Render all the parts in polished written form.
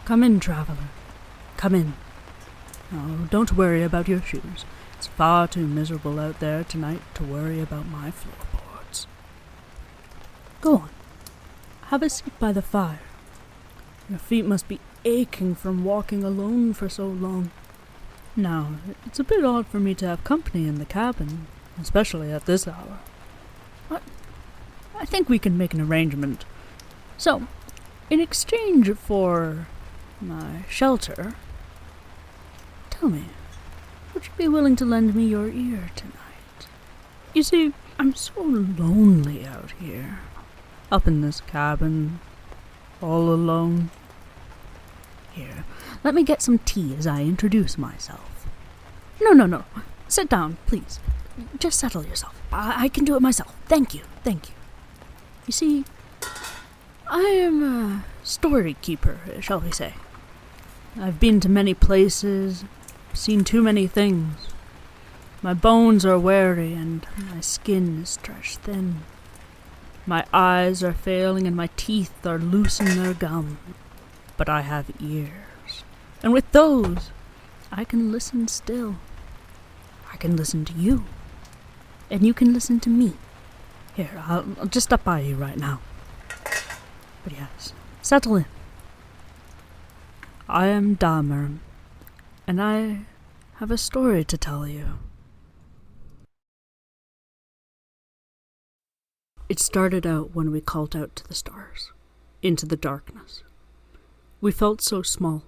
Come in, traveler. Come in. Oh, don't worry about your shoes. It's far too miserable out there tonight to worry about my floorboards. Go on. Have a seat by the fire. Your feet must be aching from walking alone for so long. Now, it's a bit odd for me to have company in the cabin, especially at this hour. But I think we can make an arrangement. So, in exchange for my shelter, tell me, would you be willing to lend me your ear tonight? You see, I'm so lonely out here, up in this cabin, all alone. Here, let me get some tea as I introduce myself. No. Sit down, please. Just settle yourself. I can do it myself. Thank you. You see, I am a story keeper, shall we say. I've been to many places, seen too many things. My bones are weary and my skin is stretched thin. My eyes are failing and my teeth are loosening their gum. But I have ears, and with those, I can listen still. I can listen to you, and you can listen to me. Here, I'll just stop by you right now. But yes, settle in. I am Damer, and I have a story to tell you. It started out when we called out to the stars, into the darkness. We felt so small,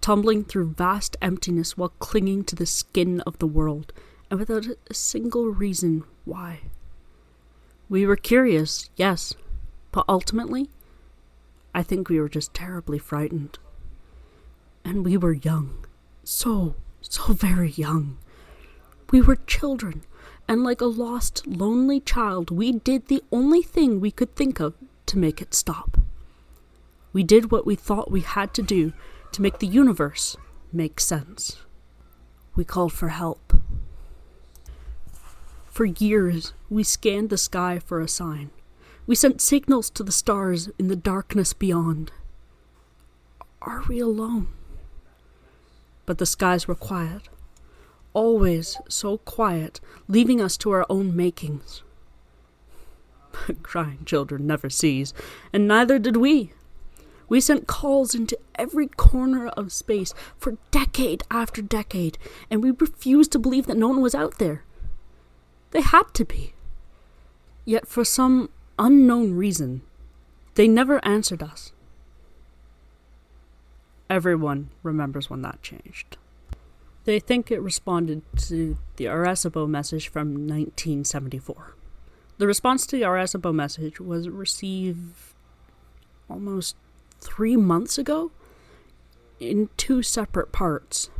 tumbling through vast emptiness while clinging to the skin of the world, and without a single reason why. We were curious, yes, but ultimately, I think we were just terribly frightened. And we were young, so very young. We were children, and like a lost, lonely child, we did the only thing we could think of to make it stop. We did what we thought we had to do to make the universe make sense. We called for help. For years, we scanned the sky for a sign. We sent signals to the stars in the darkness beyond. Are we alone? But the skies were quiet. Always so quiet, leaving us to our own makings. Crying children never cease, and neither did we. We sent calls into every corner of space for decade after decade, and we refused to believe that no one was out there. They had to be. Yet for some unknown reason, they never answered us. Everyone remembers when that changed. They think it responded to the Arecibo message from 1974. The response to the Arecibo message was received almost 3 months ago in 2 separate parts.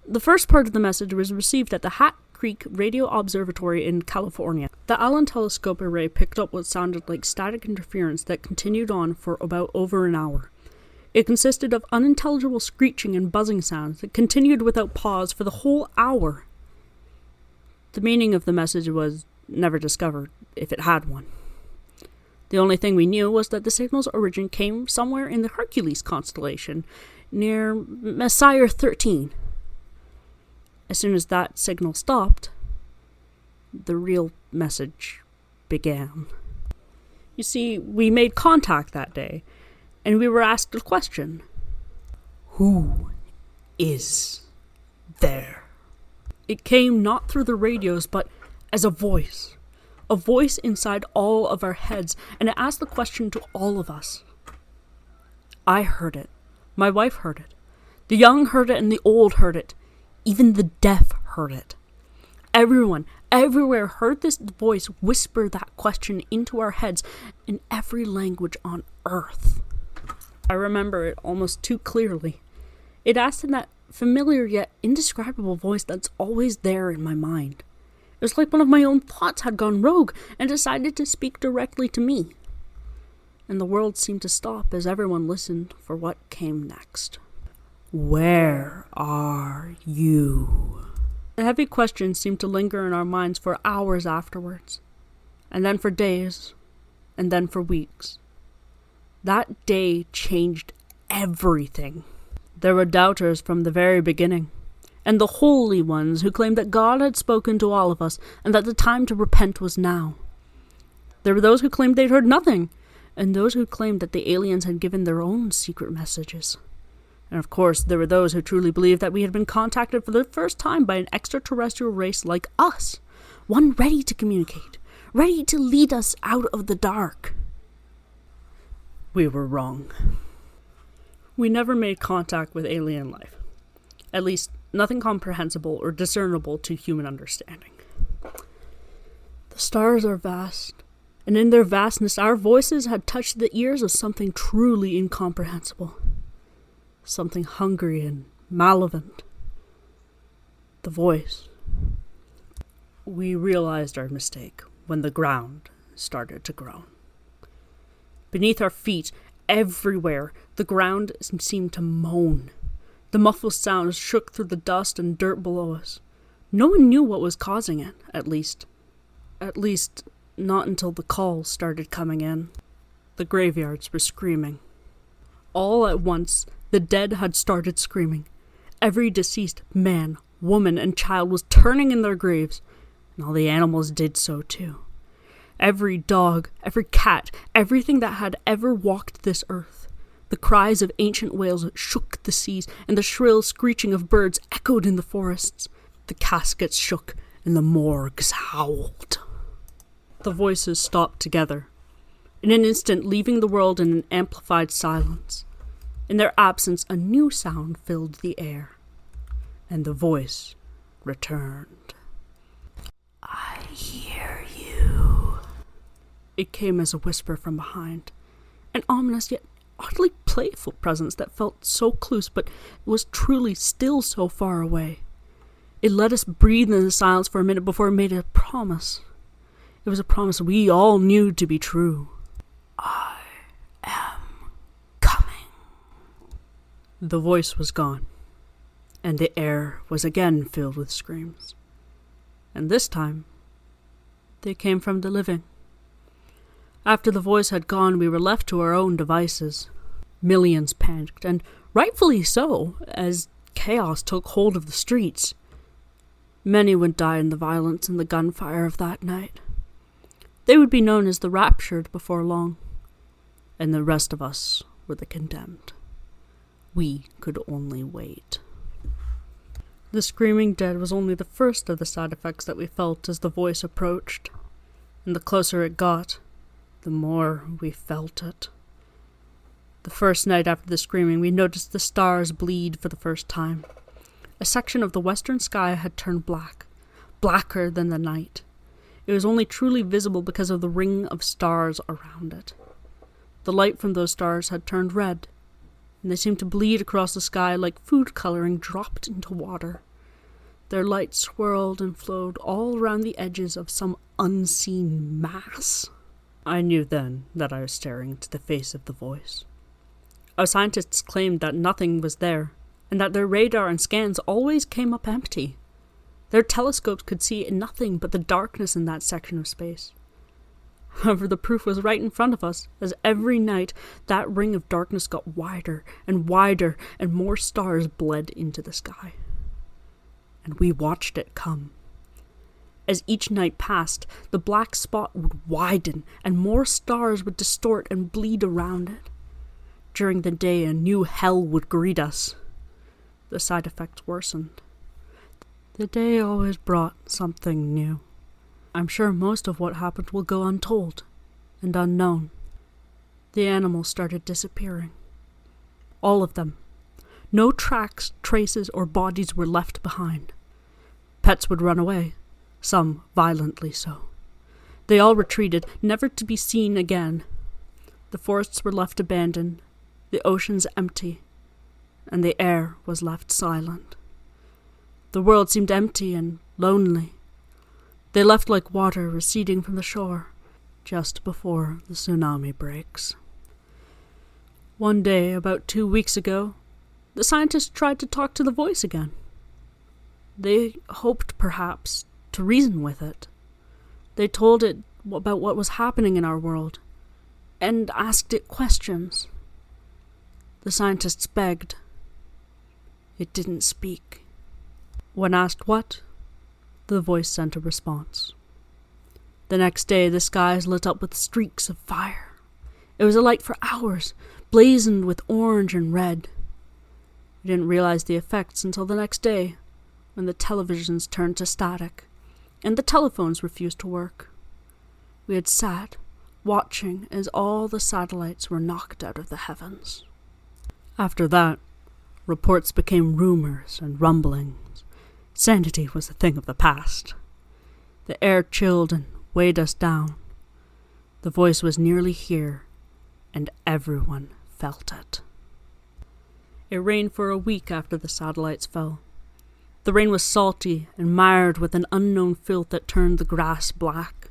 The first part of the message was received at the Hat Creek Radio Observatory in California. The Allen telescope array picked up what sounded like static interference that continued on for about over an hour. It consisted of unintelligible screeching and buzzing sounds that continued without pause for the whole hour. The meaning of the message was never discovered, if it had one. The only thing we knew was that the signal's origin came somewhere in the Hercules constellation, near Messier 13. As soon as that signal stopped, the real message began. You see, we made contact that day, and we were asked a question. Who is there? It came not through the radios, but as a voice inside all of our heads, and it asked the question to all of us. I heard it. My wife heard it. The young heard it and the old heard it. Even the deaf heard it. Everyone, everywhere heard this voice whisper that question into our heads in every language on earth. I remember it almost too clearly. It asked in that familiar yet indescribable voice that's always there in my mind. It was like one of my own thoughts had gone rogue and decided to speak directly to me. And the world seemed to stop as everyone listened for what came next. Where are you? The heavy question seemed to linger in our minds for hours afterwards, and then for days, and then for weeks. That day changed everything. There were doubters from the very beginning, and the holy ones who claimed that God had spoken to all of us and that the time to repent was now. There were those who claimed they'd heard nothing, and those who claimed that the aliens had given their own secret messages. And of course, there were those who truly believed that we had been contacted for the first time by an extraterrestrial race like us, one ready to communicate, ready to lead us out of the dark. We were wrong. We never made contact with alien life. At least, nothing comprehensible or discernible to human understanding. The stars are vast, and in their vastness our voices had touched the ears of something truly incomprehensible. Something hungry and malevolent. The voice. We realized our mistake when the ground started to groan. Beneath our feet, everywhere, the ground seemed to moan. The muffled sounds shook through the dust and dirt below us. No one knew what was causing it, at least. At least, not until the calls started coming in. The graveyards were screaming. All at once, the dead had started screaming. Every deceased man, woman, and child was turning in their graves, and all the animals did so too. Every dog, every cat, everything that had ever walked this earth. The cries of ancient whales shook the seas, and the shrill screeching of birds echoed in the forests. The caskets shook, and the morgues howled. The voices stopped together, in an instant leaving the world in an amplified silence. In their absence, a new sound filled the air, and the voice returned. I hear you. It came as a whisper from behind, an ominous yet oddly playful presence that felt so close but was truly still so far away. It let us breathe in the silence for a minute before it made a promise. It was a promise we all knew to be true. I am coming. The voice was gone, and the air was again filled with screams. And this time, they came from the living. After the voice had gone, we were left to our own devices. Millions panicked, and rightfully so, as chaos took hold of the streets. Many would die in the violence and the gunfire of that night. They would be known as the raptured before long, and the rest of us were the condemned. We could only wait. The screaming dead was only the first of the side effects that we felt as the voice approached, and the closer it got, the more we felt it. The first night after the screaming, we noticed the stars bleed for the first time. A section of the western sky had turned black, blacker than the night. It was only truly visible because of the ring of stars around it. The light from those stars had turned red, and they seemed to bleed across the sky like food coloring dropped into water. Their light swirled and flowed all around the edges of some unseen mass. I knew then that I was staring into the face of the voice. Our scientists claimed that nothing was there, and that their radar and scans always came up empty. Their telescopes could see nothing but the darkness in that section of space. However, the proof was right in front of us, as every night that ring of darkness got wider, and more stars bled into the sky. And we watched it come. As each night passed, the black spot would widen, and more stars would distort and bleed around it. During the day, a new hell would greet us. The side effects worsened. The day always brought something new. I'm sure most of what happened will go untold and unknown. The animals started disappearing. All of them. No tracks, traces, or bodies were left behind. Pets would run away, some violently so. They all retreated, never to be seen again. The forests were left abandoned, the oceans empty, and the air was left silent. The world seemed empty and lonely. They left like water receding from the shore, just before the tsunami breaks. One day, about 2 weeks ago, the scientists tried to talk to the voice again. They hoped, perhaps, to reason with it. They told it about what was happening in our world, and asked it questions. The scientists begged. It didn't speak. When asked what, the voice sent a response. The next day, the skies lit up with streaks of fire. It was alight for hours, blazoned with orange and red. We didn't realize the effects until the next day, when the televisions turned to static, and the telephones refused to work. We had sat, watching as all the satellites were knocked out of the heavens. After that, reports became rumors and rumblings. Sanity was a thing of the past. The air chilled and weighed us down. The voice was nearly here, and everyone felt it. It rained for a week after the satellites fell. The rain was salty and mired with an unknown filth that turned the grass black.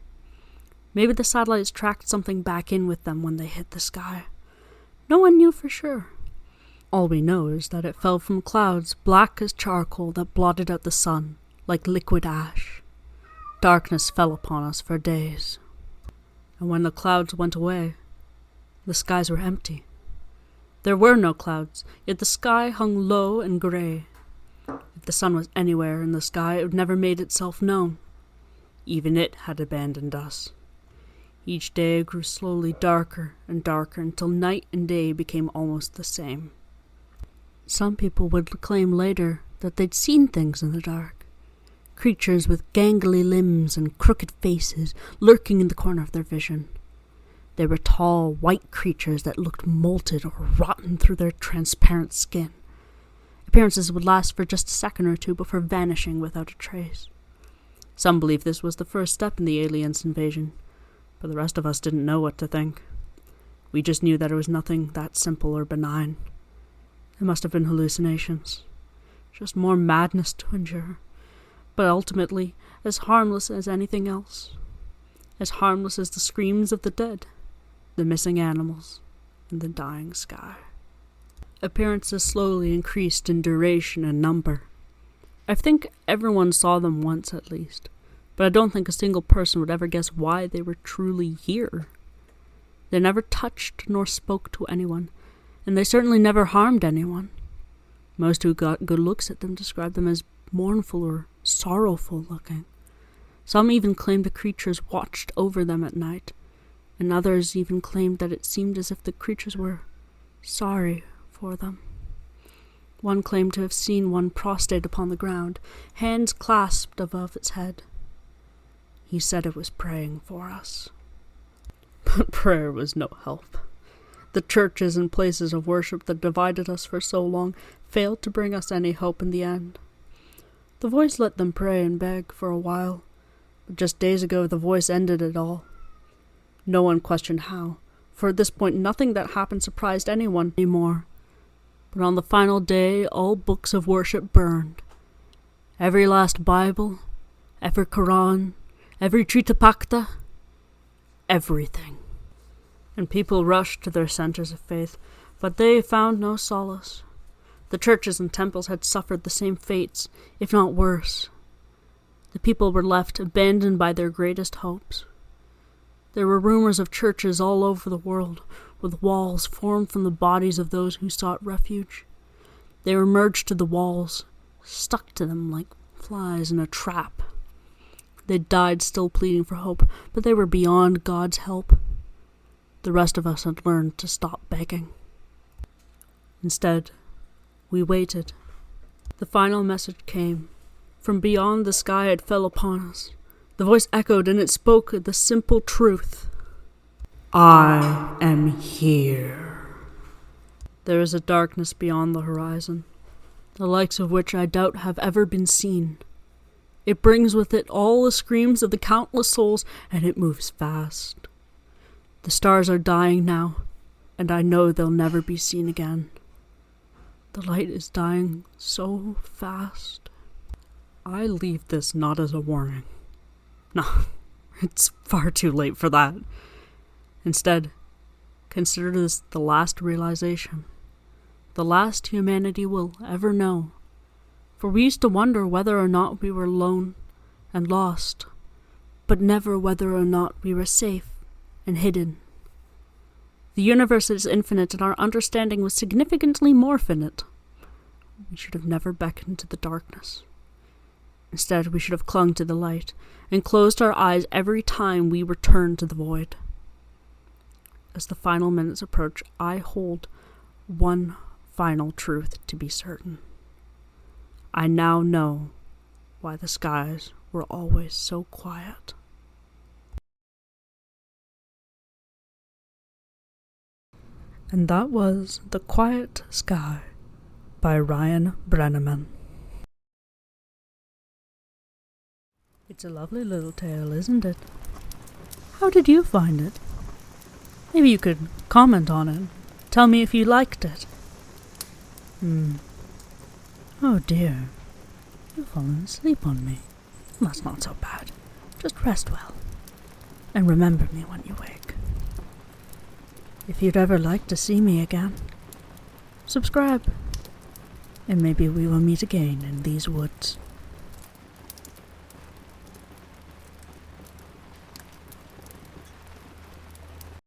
Maybe the satellites tracked something back in with them when they hit the sky. No one knew for sure. All we know is that it fell from clouds black as charcoal that blotted out the sun like liquid ash. Darkness fell upon us for days. And when the clouds went away, the skies were empty. There were no clouds, yet the sky hung low and grey. If the sun was anywhere in the sky, it never made itself known. Even it had abandoned us. Each day grew slowly darker and darker until night and day became almost the same. Some people would claim later that they'd seen things in the dark. Creatures with gangly limbs and crooked faces lurking in the corner of their vision. They were tall, white creatures that looked molted or rotten through their transparent skin. Appearances would last for just a second or two before vanishing without a trace. Some believed this was the first step in the aliens' invasion, but the rest of us didn't know what to think. We just knew that it was nothing that simple or benign. It must have been hallucinations. Just more madness to endure. But ultimately, as harmless as anything else. As harmless as the screams of the dead, the missing animals, and the dying sky. Appearances slowly increased in duration and number. I think everyone saw them once at least, but I don't think a single person would ever guess why they were truly here. They never touched nor spoke to anyone, and they certainly never harmed anyone. Most who got good looks at them described them as mournful or sorrowful looking. Some even claimed the creatures watched over them at night, and others even claimed that it seemed as if the creatures were sorry for them. One claimed to have seen one prostrate upon the ground, hands clasped above its head. He said it was praying for us. But prayer was no help. The churches and places of worship that divided us for so long failed to bring us any hope in the end. The voice let them pray and beg for a while, but just days ago the voice ended it all. No one questioned how, for at this point nothing that happened surprised anyone anymore. But on the final day, all books of worship burned. Every last Bible, every Quran, every Trita, everything. And people rushed to their centers of faith, but they found no solace. The churches and temples had suffered the same fates, if not worse. The people were left abandoned by their greatest hopes. There were rumors of churches all over the world, with walls formed from the bodies of those who sought refuge. They were merged to the walls, stuck to them like flies in a trap. They died still pleading for hope, but they were beyond God's help. The rest of us had learned to stop begging. Instead, we waited. The final message came. From beyond the sky it fell upon us. The voice echoed and it spoke the simple truth. I am here. There is a darkness beyond the horizon, the likes of which I doubt have ever been seen. It brings with it all the screams of the countless souls, and it moves fast. The stars are dying now, and I know they'll never be seen again. The light is dying so fast. I leave this not as a warning. No, it's far too late for that. Instead, consider this the last realization, the last humanity will ever know. For we used to wonder whether or not we were alone and lost, but never whether or not we were safe and hidden. The universe is infinite and our understanding was significantly more finite. We should have never beckoned to the darkness. Instead, we should have clung to the light and closed our eyes every time we returned to the void. As the final minutes approach, I hold one final truth to be certain. I now know why the skies were always so quiet. And that was The Quiet Sky by Ryan Brennaman. It's a lovely little tale, isn't it? How did you find it? Maybe you could comment on it. Tell me if you liked it. Oh dear. You've fallen asleep on me. That's not so bad. Just rest well. And remember me when you wake. If you'd ever like to see me again, subscribe. And maybe we will meet again in these woods.